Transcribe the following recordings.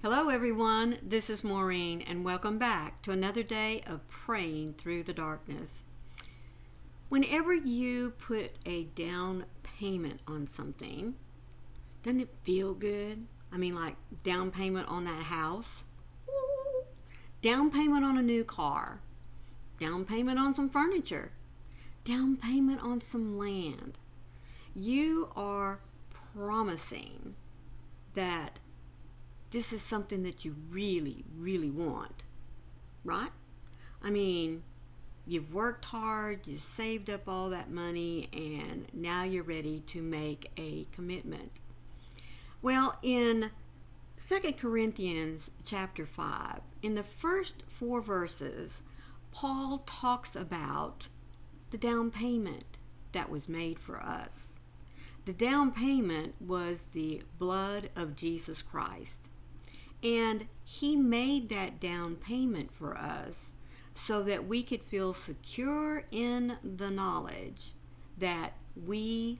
Hello everyone, this is Maureen and welcome back to another day of praying through the darkness. Whenever you put a down payment on something, doesn't it feel good? Like down payment on that house, down payment on a new car, down payment on some furniture, down payment on some land. You are promising that this is something that you really, really want, right? You've worked hard, you've saved up all that money, and now you're ready to make a commitment. Well, in 2 Corinthians chapter 5, in the first 4 verses, Paul talks about the down payment that was made for us. The down payment was the blood of Jesus Christ. And he made that down payment for us so that we could feel secure in the knowledge that the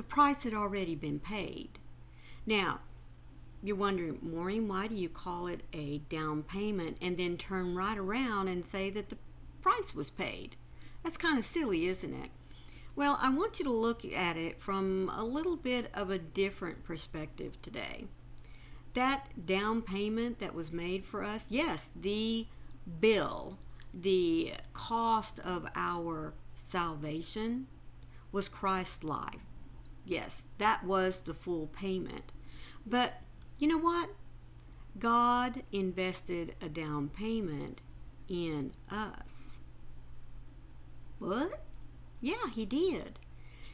price had already been paid. Now, you're wondering, Maureen, why do you call it a down payment and then turn right around and say that the price was paid? That's kind of silly, isn't it? Well, I want you to look at it from a little bit of a different perspective today. That down payment that was made for us, yes, the bill, the cost of our salvation was Christ's life. Yes, that was the full payment. But you know what? God invested a down payment in us. What? Yeah, he did.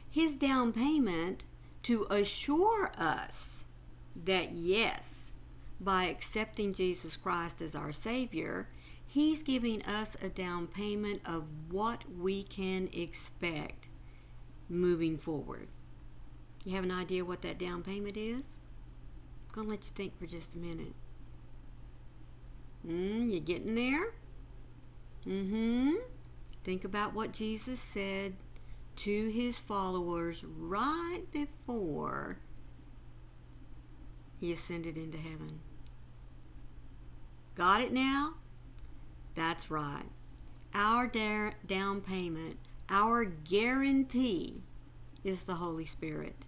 His down payment to assure us that yes, by accepting Jesus Christ as our Savior, he's giving us a down payment of what we can expect moving forward. You have an idea what that down payment is? I'm going to let you think for just a minute. You getting there? Think about what Jesus said to his followers right before he ascended into heaven. Got it now? That's right. Our down payment, our guarantee is the Holy Spirit.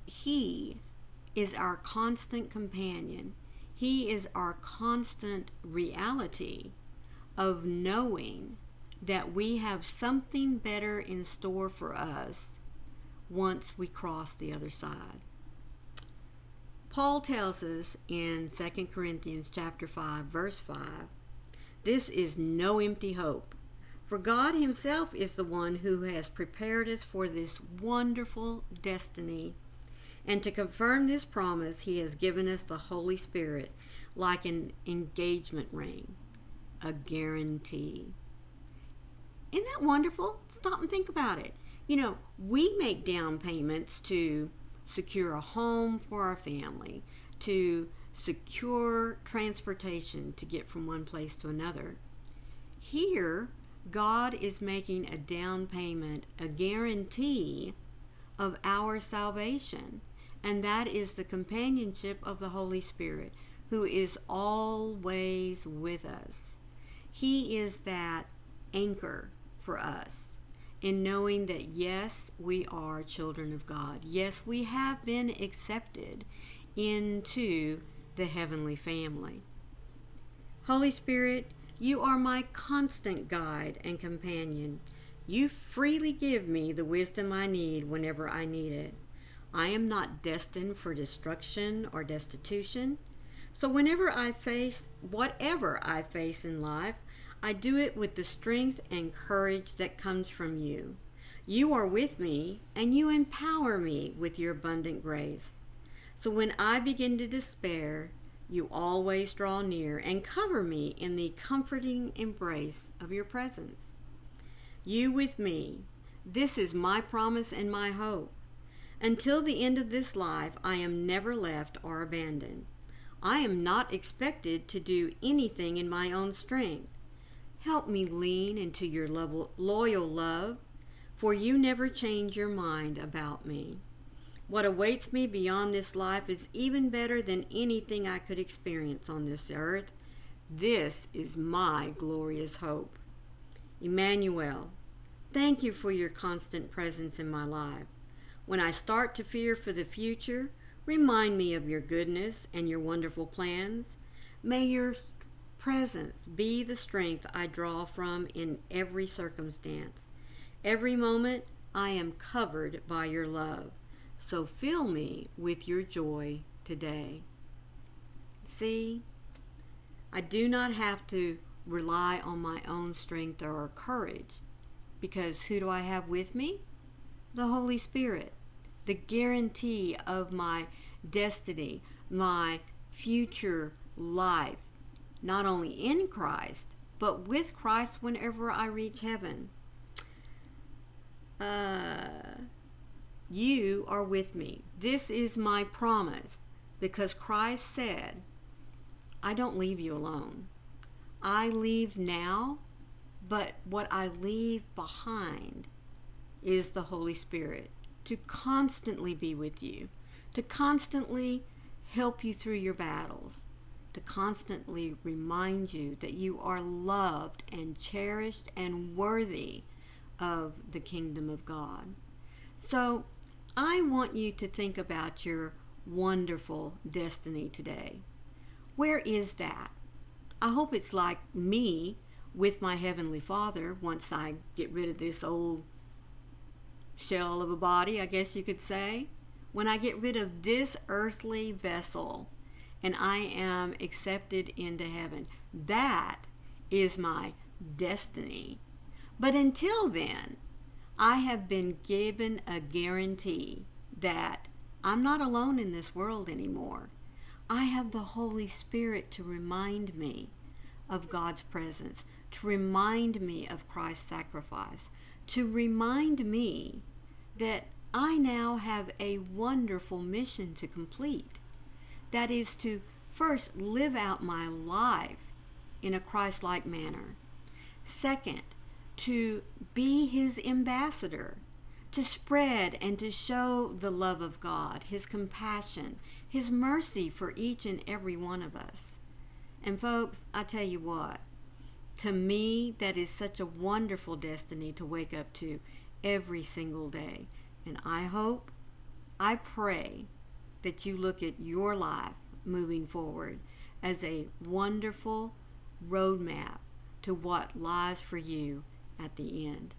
He is our constant companion. He is our constant reality of knowing that we have something better in store for us once we cross the other side. Paul tells us in 2 Corinthians chapter 5, verse 5, this is no empty hope, for God himself is the one who has prepared us for this wonderful destiny. And to confirm this promise, he has given us the Holy Spirit like an engagement ring, a guarantee. Isn't that wonderful? Stop and think about it. We make down payments to secure a home for our family, to secure transportation to get from one place to another. Here, God is making a down payment, a guarantee of our salvation, and that is the companionship of the Holy Spirit, who is always with us. He is that anchor for us in knowing that yes, we are children of God. Yes, we have been accepted into the heavenly family. Holy Spirit, you are my constant guide and companion. You freely give me the wisdom I need whenever I need it. I am not destined for destruction or destitution. So whatever I face in life, I do it with the strength and courage that comes from you. You are with me, and you empower me with your abundant grace. So when I begin to despair, you always draw near and cover me in the comforting embrace of your presence. You with me, this is my promise and my hope. Until the end of this life, I am never left or abandoned. I am not expected to do anything in my own strength. Help me lean into your loyal love, for you never change your mind about me. What awaits me beyond this life is even better than anything I could experience on this earth. This is my glorious hope. Emmanuel, thank you for your constant presence in my life. When I start to fear for the future, remind me of your goodness and your wonderful plans. May your presence be the strength I draw from in every circumstance. Every moment I am covered by your love. So fill me with your joy today. See, I do not have to rely on my own strength or courage, because who do I have with me? The Holy Spirit, the guarantee of my destiny, my future life, not only in Christ, but with Christ whenever I reach heaven. You are with me. This is my promise, because Christ said, I don't leave you alone. I leave now, but what I leave behind is the Holy Spirit to constantly be with you, to constantly help you through your battles, to constantly remind you that you are loved and cherished and worthy of the kingdom of God. So I want you to think about your wonderful destiny today. Where is that? I hope it's like me with my Heavenly Father once I get rid of this old shell of a body, I guess you could say. When I get rid of this earthly vessel and I am accepted into heaven, that is my destiny. But until then, I have been given a guarantee that I'm not alone in this world anymore. I have the Holy Spirit to remind me of God's presence, to remind me of Christ's sacrifice, to remind me that I now have a wonderful mission to complete. That is to first live out my life in a Christ-like manner. Second, to be His ambassador, to spread and to show the love of God, His compassion, His mercy for each and every one of us. And folks, I tell you what, to me, that is such a wonderful destiny to wake up to every single day. And I hope, I pray that you look at your life moving forward as a wonderful roadmap to what lies for you at the end.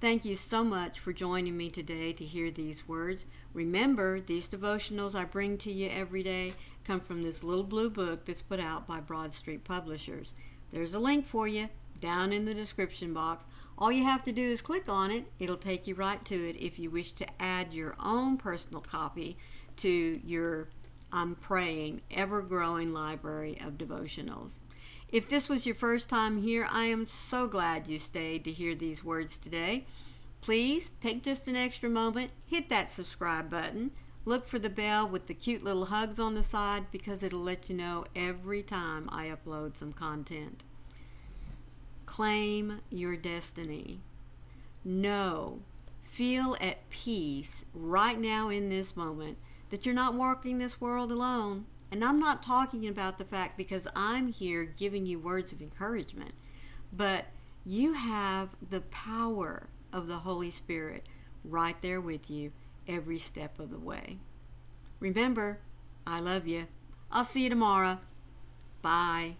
Thank you so much for joining me today to hear these words. Remember, these devotionals I bring to you every day come from this little blue book that's put out by Broad Street Publishers. There's a link for you down in the description box. All you have to do is click on it. It'll take you right to it if you wish to add your own personal copy to your, I'm praying, ever-growing library of devotionals. If this was your first time here, I am so glad you stayed to hear these words today. Please take just an extra moment, hit that subscribe button, look for the bell with the cute little hugs on the side, because it'll let you know every time I upload some content. Claim your destiny. Know, feel at peace right now in this moment that you're not walking this world alone. And I'm not talking about the fact because I'm here giving you words of encouragement, but you have the power of the Holy Spirit right there with you every step of the way. Remember, I love you. I'll see you tomorrow. Bye.